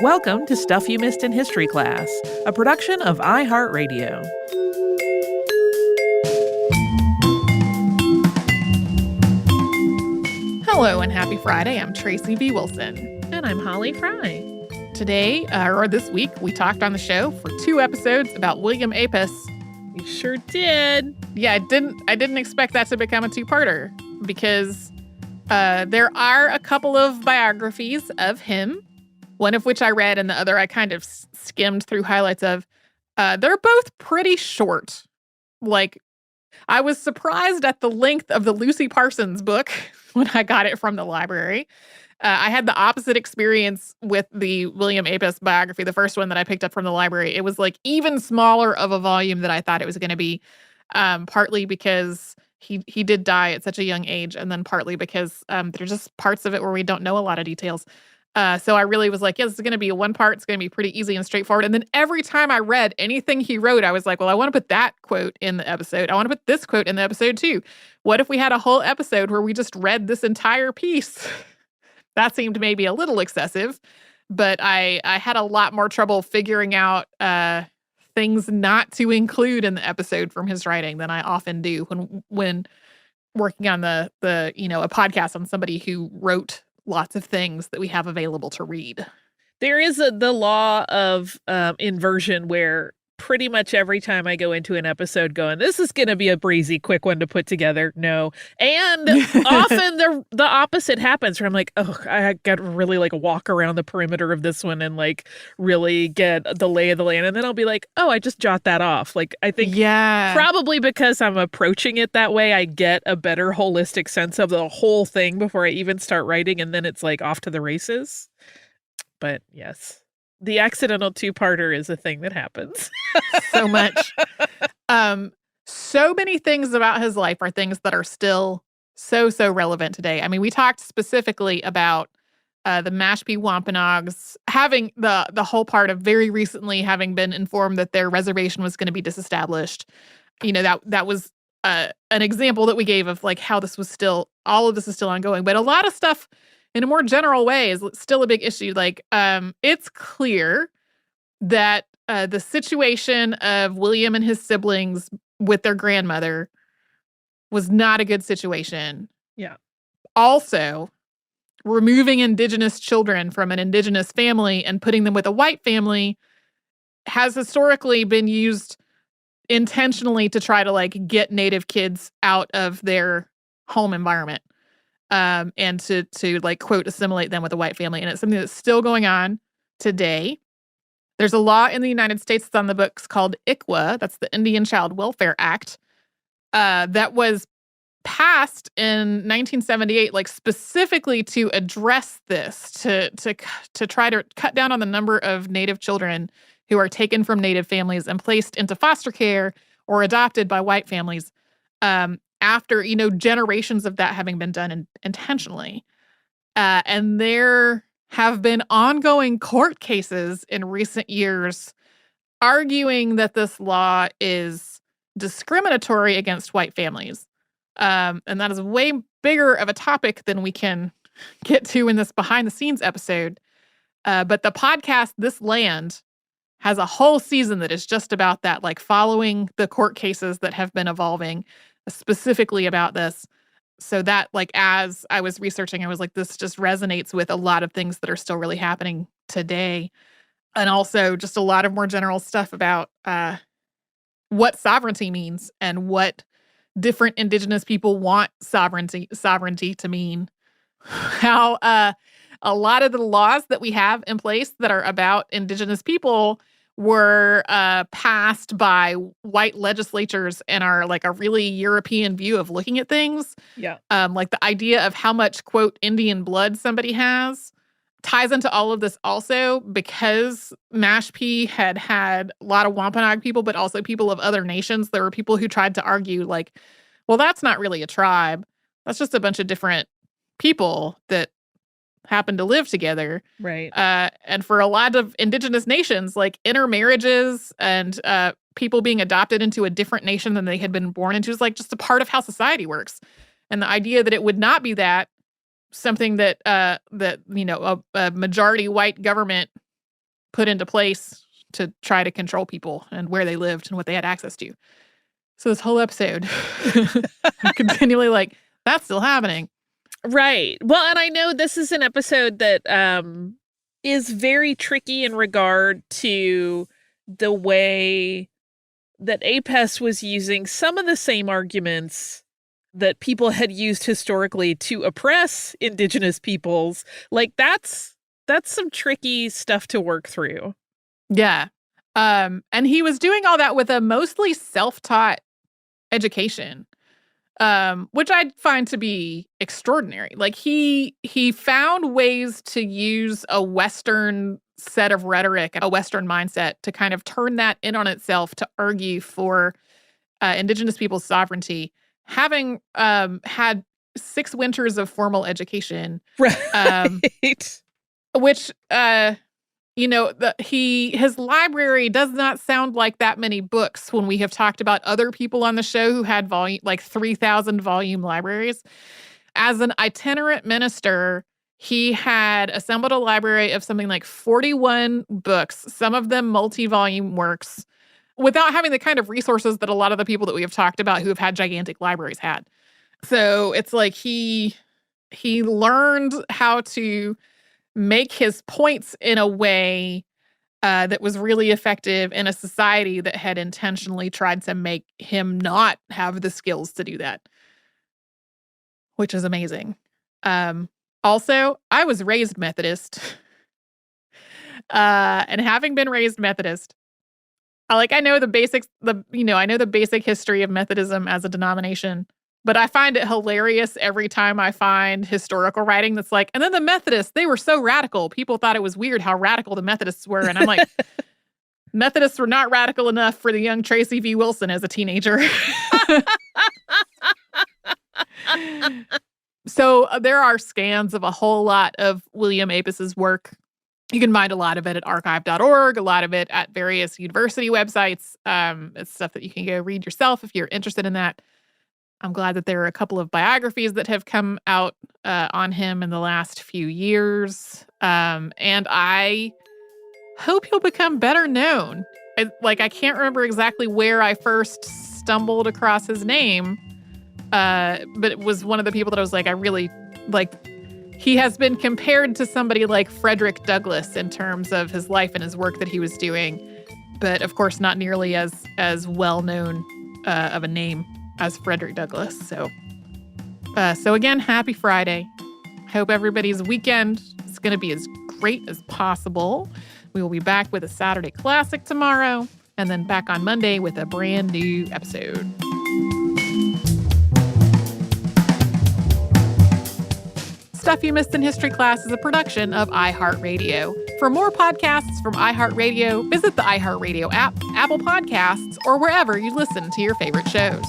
Welcome to Stuff You Missed in History Class, a production of iHeartRadio. Hello and happy Friday. I'm Tracy V. Wilson. And I'm Holly Fry. Today, or this week, we talked on the show for 2 episodes about William Apess. We sure did. Yeah, I didn't expect that to become a 2-parter because there are a couple of biographies of him, one of which I read and the other I kind of skimmed through highlights of. They're both pretty short. Like, I was surprised at the length of the Lucy Parsons book when I got it from the library. I had the opposite experience with the William Apess biography, the first one that I picked up from the library. It was like even smaller of a volume than I thought it was going to be, partly because he did die at such a young age, and then partly because there's just parts of it where we don't know a lot of details. So I really was like, yeah, this is going to be a 1-part. It's going to be pretty easy and straightforward. And then every time I read anything he wrote, I was like, well, I want to put that quote in the episode. I want to put this quote in the episode too. What if we had a whole episode where we just read this entire piece? That seemed maybe a little excessive, but I had a lot more trouble figuring out things not to include in the episode from his writing than I often do when working on the a podcast on somebody who wrote lots of things that we have available to read. There is the law of inversion where pretty much every time I go into an episode going, this is going to be a breezy, quick one to put together. No. And often the opposite happens where I'm like, oh, I got to really like walk around the perimeter of this one and like really get the lay of the land. And then I'll be like, oh, I just jot that off. Like, I think probably because I'm approaching it that way, I get a better holistic sense of the whole thing before I even start writing. And then it's like off to the races. But yes. The accidental 2-parter is a thing that happens. So much. So many things about his life are things that are still so relevant today. I mean, we talked specifically about the Mashpee Wampanoags having the whole part of very recently having been informed that their reservation was going to be disestablished. You know, that was an example that we gave of like how all of this is still ongoing. But a lot of stuff in a more general way is still a big issue. Like, it's clear that the situation of William and his siblings with their grandmother was not a good situation. Yeah. Also, removing Indigenous children from an Indigenous family and putting them with a white family has historically been used intentionally to try to like get Native kids out of their home environment. And to like, quote, assimilate them with a white family. And it's something that's still going on today. There's a law in the United States that's on the books called ICWA. That's the Indian Child Welfare Act. That was passed in 1978, like specifically to address this, to try to cut down on the number of Native children who are taken from Native families and placed into foster care or adopted by white families. After, generations of that having been done intentionally. And there have been ongoing court cases in recent years arguing that this law is discriminatory against white families. And that is way bigger of a topic than we can get to in this behind the scenes episode. But the podcast, This Land, has a whole season that is just about that, like following the court cases that have been evolving specifically about this. So that, like, as I was researching, I was like, this just resonates with a lot of things that are still really happening today. And also just a lot of more general stuff about what sovereignty means and what different Indigenous people want sovereignty to mean. How a lot of the laws that we have in place that are about Indigenous people were passed by white legislatures and are like a really European view of looking at things. Yeah. Like the idea of how much, quote, Indian blood somebody has ties into all of this also because Mashpee had a lot of Wampanoag people, but also people of other nations. There were people who tried to argue like, well, that's not really a tribe. That's just a bunch of different people that happen to live together. Right. And for a lot of Indigenous nations, like intermarriages and people being adopted into a different nation than they had been born into is like just a part of how society works. And the idea that it would not be that, something that a majority white government put into place to try to control people and where they lived and what they had access to. So this whole episode, I'm continually like, that's still happening. Right. Well, and I know this is an episode that is very tricky in regard to the way that Apess was using some of the same arguments that people had used historically to oppress indigenous peoples. Like that's some tricky stuff to work through. Yeah. And he was doing all that with a mostly self-taught education, which I find to be extraordinary. Like he found ways to use a Western set of rhetoric, a Western mindset, to kind of turn that in on itself to argue for indigenous people's sovereignty, having had 6 winters of formal education. Right. Which, his library does not sound like that many books when we have talked about other people on the show who had 3,000 volume libraries. As an itinerant minister, he had assembled a library of something like 41 books, some of them multi-volume works, without having the kind of resources that a lot of the people that we have talked about who have had gigantic libraries had. So it's like he learned how to make his points in a way that was really effective in a society that had intentionally tried to make him not have the skills to do that, which is amazing. Also, I was raised Methodist, and having been raised Methodist, I know the basics. I know the basic history of Methodism as a denomination. But I find it hilarious every time I find historical writing that's like, and then the Methodists, they were so radical. People thought it was weird how radical the Methodists were. And I'm like, Methodists were not radical enough for the young Tracy V. Wilson as a teenager. So there are scans of a whole lot of William Apess's work. You can find a lot of it at archive.org, a lot of it at various university websites. It's stuff that you can go read yourself if you're interested in that. I'm glad that there are a couple of biographies that have come out on him in the last few years. And I hope he'll become better known. I can't remember exactly where I first stumbled across his name, but it was one of the people that I was like, I really, he has been compared to somebody like Frederick Douglass in terms of his life and his work that he was doing. But of course, not nearly as well-known of a name as Frederick Douglass. So again, happy Friday. Hope everybody's weekend is going to be as great as possible. We will be back with a Saturday Classic tomorrow, and then back on Monday with a brand new episode. Stuff You Missed in History Class is a production of iHeartRadio. For more podcasts from iHeartRadio, visit the iHeartRadio app, Apple Podcasts, or wherever you listen to your favorite shows.